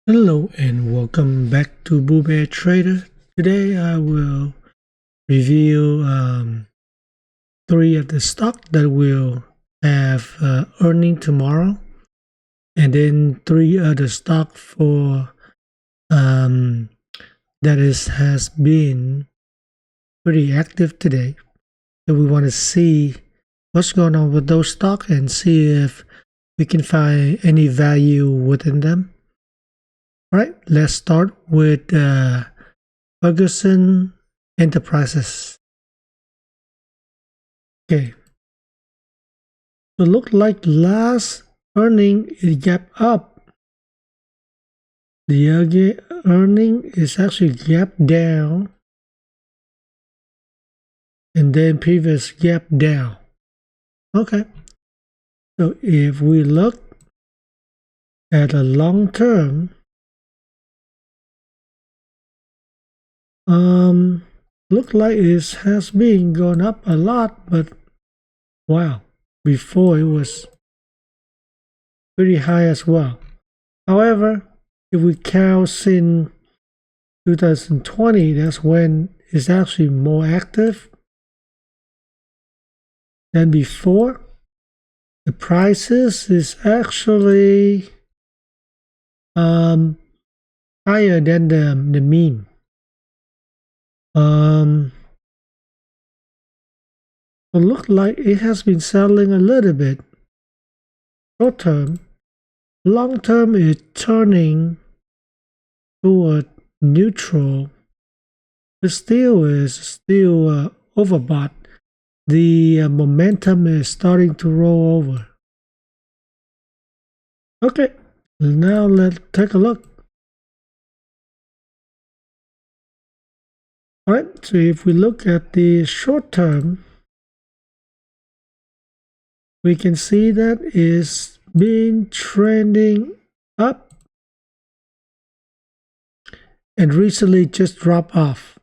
Hello and welcome back to Boo Bear Trader. Today I will review 3 of the stock that will have earning tomorrow, and then 3 other stock for has been pretty active today. So we want to see what's going on with those stock and see if we can find any value within them. Alright, let's start with Ferguson Enterprises. Okay, so look like last earning it gap up. The other earning is actually gap down, and then previous gap down. Okay, so if we look at a long term, look like it has been going up a lot, but wow, before it was pretty high as well. However, if we count in 2020, that's when it's actually more active than before. The prices is actually higher than the mean. It looked like it has been selling a little bit short term. Long term is turning toward neutral, but still is overbought. The momentum is starting to roll over. Okay, now let's take a look. Alright, so if we look at the short term, we can see that it's been trending up and recently just dropped off.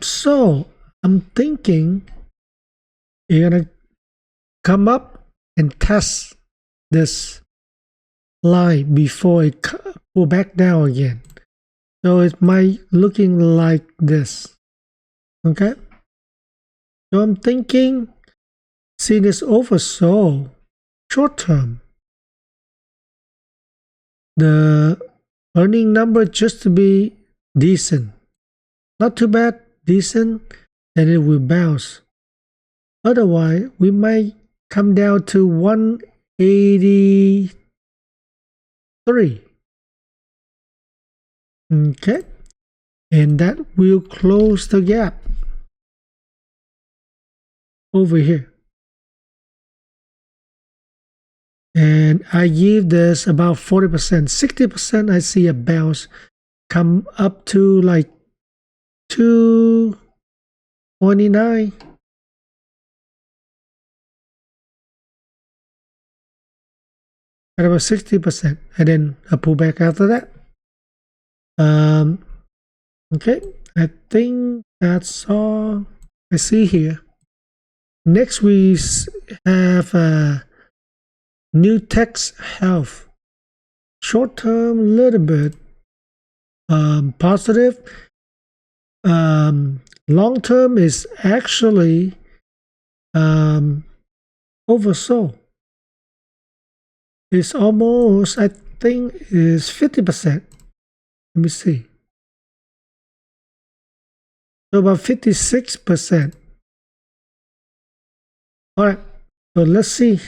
So I'm thinking you're gonna come up and test this line before it pull back down again. So it might looking like this. Okay, so I'm thinking, see this oversold short term, the earning number just to be decent, not too bad, decent, then it will bounce. Otherwise we might come down to 183. Okay, and that will close the gap over here. And I give this about 40%, 60%. I see a bounce come up to like 229. At about 60%, and then a pullback after that. Okay, I think that's all I see here. Next we have NUTX Health. Short term, a little bit positive. Long term is actually oversold. It's almost, I think, is 50%. Let me see. So about 56%. All right. So let's see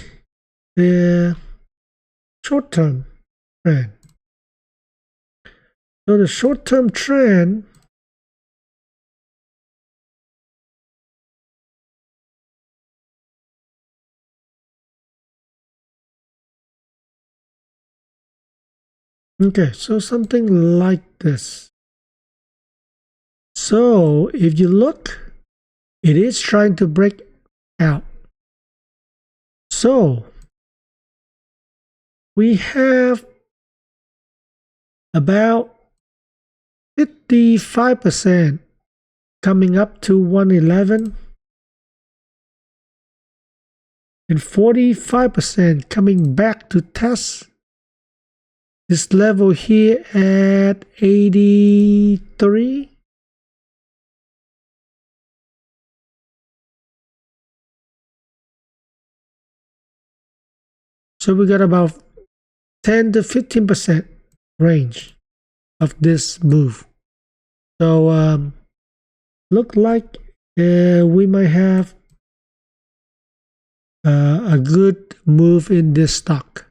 the short-term trend. So the short-term trend okay, so something like this. So if you look, it is trying to break out. So we have about 55% coming up to 111 and 45% coming back to test this level here at 83. So we got about 10 to 15% range of this move. So look like we might have a good move in this stock.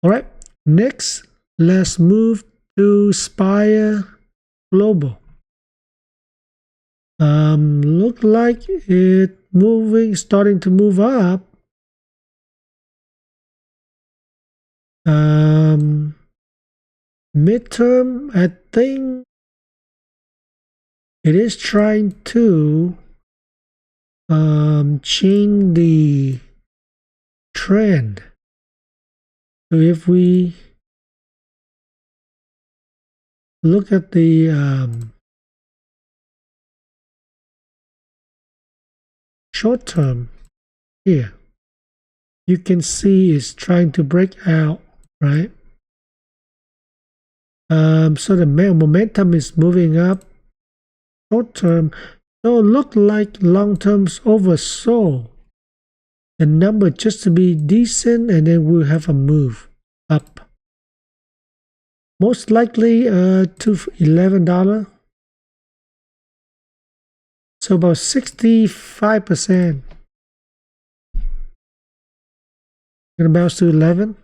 All right, next let's move to SPIR Global. Look like it starting to move up. Midterm, I think it is trying to change the trend. So if we look at the short term here, you can see it's trying to break out, right? So the momentum is moving up short term. So look like long term's oversold the number just to be decent, and then we'll have a move up. Most likely to $11. So about 65%. Gonna bounce to 11.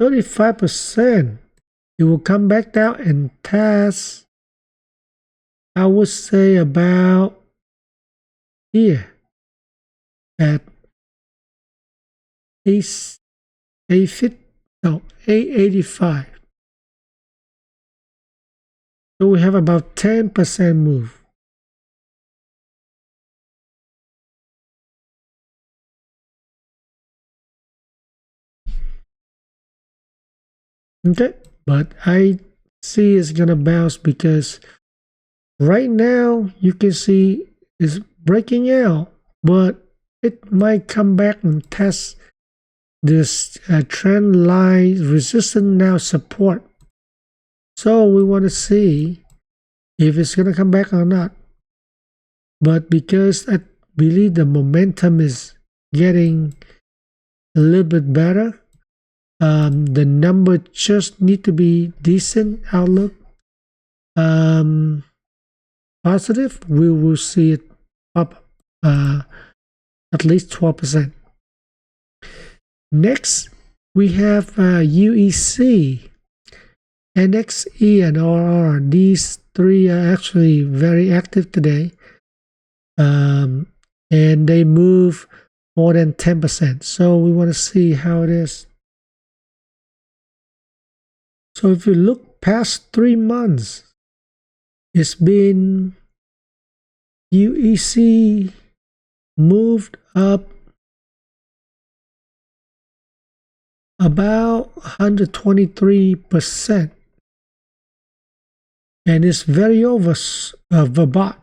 35%. It will come back down and test, I would say, about here at 885. So we have about 10% move. Okay, but I see it's gonna bounce because right now you can see it's breaking out, but it might come back and test this trend line resistance, now support. So we want to see if it's gonna come back or not. But because I believe the momentum is getting a little bit better, the number just need to be decent outlook, positive, we will see it up at least 12%. Next, we have UEC NXE and RR. These three are actually very active today, and they move more than 10%. So we want to see how it is. So if you look past 3 months, it's been UEC moved up about 123%, and it's very overbought.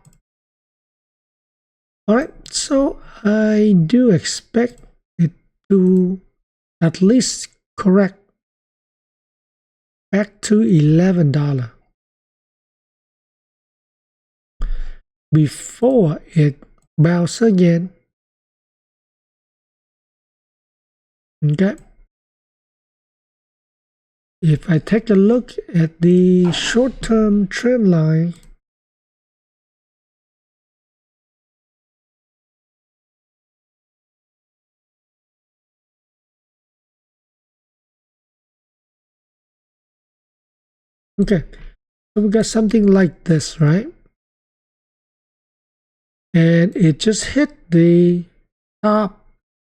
All right, so I do expect it to at least correct back to $11 before it bounces again. Okay, if I take a look at the short-term trend line, okay, so we got something like this, right? And it just hit the top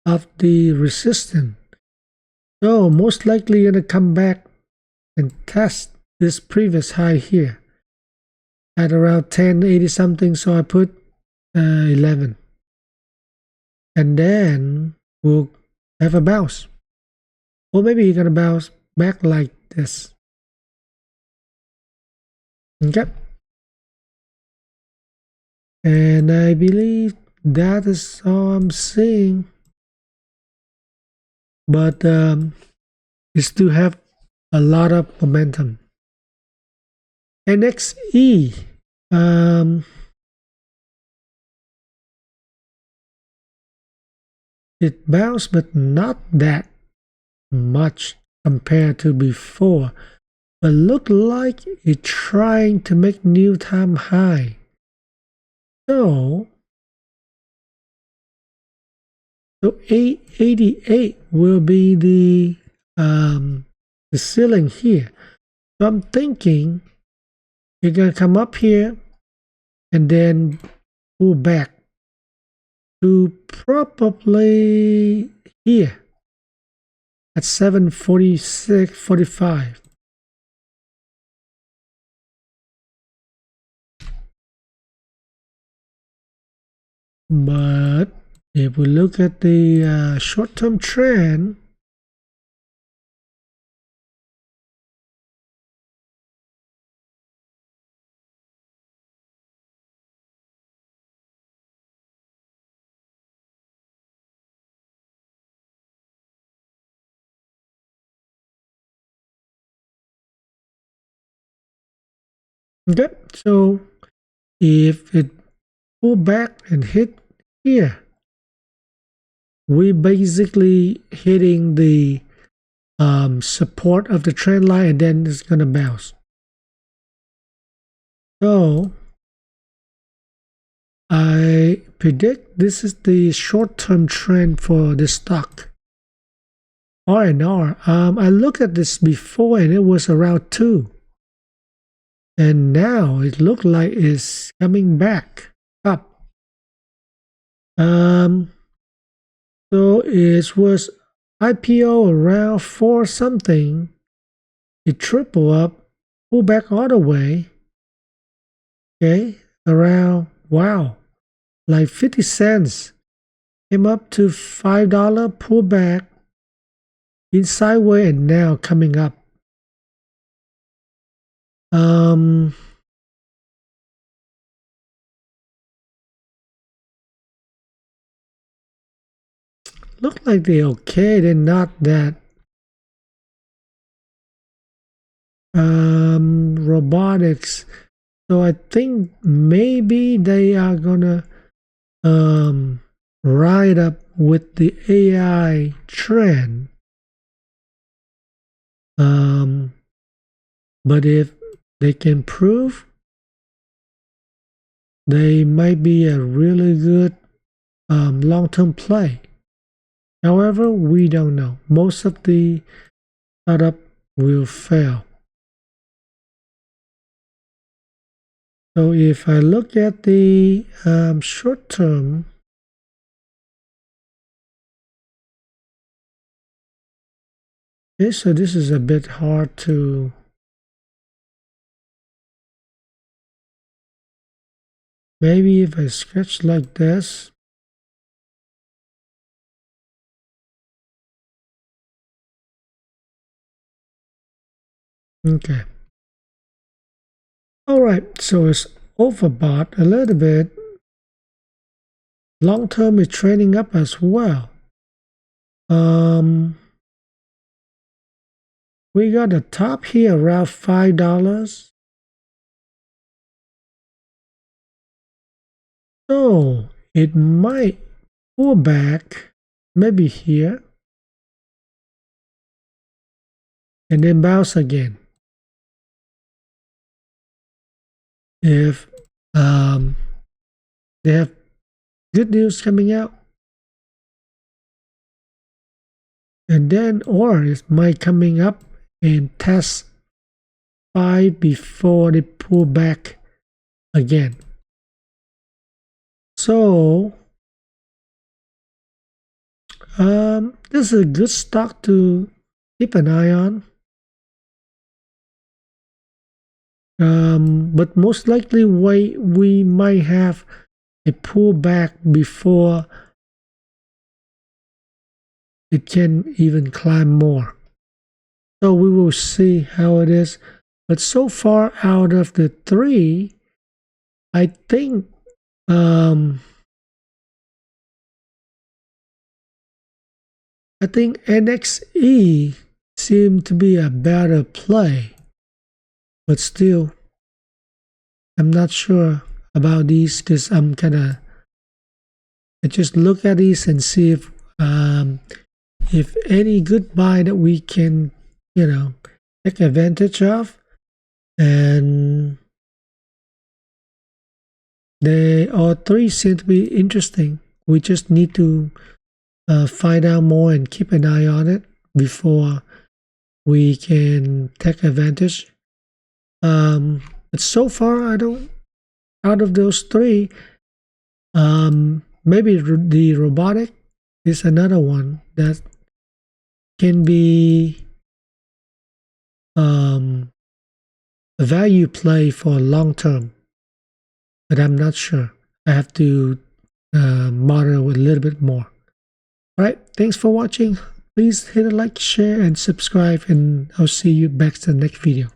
of the resistance. So most likely you're gonna come back and test this previous high here at around 1080 something. So I put 11, and then we'll have a bounce, or maybe you're gonna bounce back like this. Okay, and I believe that is all I'm seeing. But it still have a lot of momentum. NXE, it bounced, but not that much compared to before. But look like it's trying to make new time high. So 888 will be the ceiling here. So I'm thinking you're gonna come up here and then pull back to probably here at 746.45. But if we look at the short-term trend, okay, so if it pull back and hit here, we basically hitting the support of the trend line, and then it's gonna bounce. So I predict this is the short-term trend for this stock. R&R. I looked at this before and it was around 2. And now it looked like it's coming back up. So it was IPO around 4 something. It tripled up, pulled back all the way. Okay, around, wow, like 50 cents. Came up to $5, pulled back, been sideways, and now coming up. Look like they're okay. They're not that robotics. So I think maybe they are gonna ride up with the AI trend. But if they can prove, they might be a really good long-term play. However, we don't know. Most of the startup will fail. So if I look at the short term, okay, so this is a bit hard to maybe if I sketch like this. Okay. All right, so it's overbought a little bit. Long term is trading up as well. We got a top here around $5. So it might pull back, maybe here, and then bounce again. If they have good news coming out, and then or it might coming up and test 5 before they pull back again. So this is a good stock to keep an eye on. But most likely we might have a pullback before it can even climb more. So we will see how it is. But so far out of the 3, I think NXE seem to be a better play, but still, I'm not sure about these because I just look at these and see if any good buy that we can, take advantage of. And they all three seem to be interesting. We just need to find out more and keep an eye on it before we can take advantage. But so far, I don't. Out of those three, maybe the robotic is another one that can be a value play for long term, but I'm not sure. I have to monitor a little bit more. All right, thanks for watching. Please hit a like, share, and subscribe, and I'll see you back to the next video.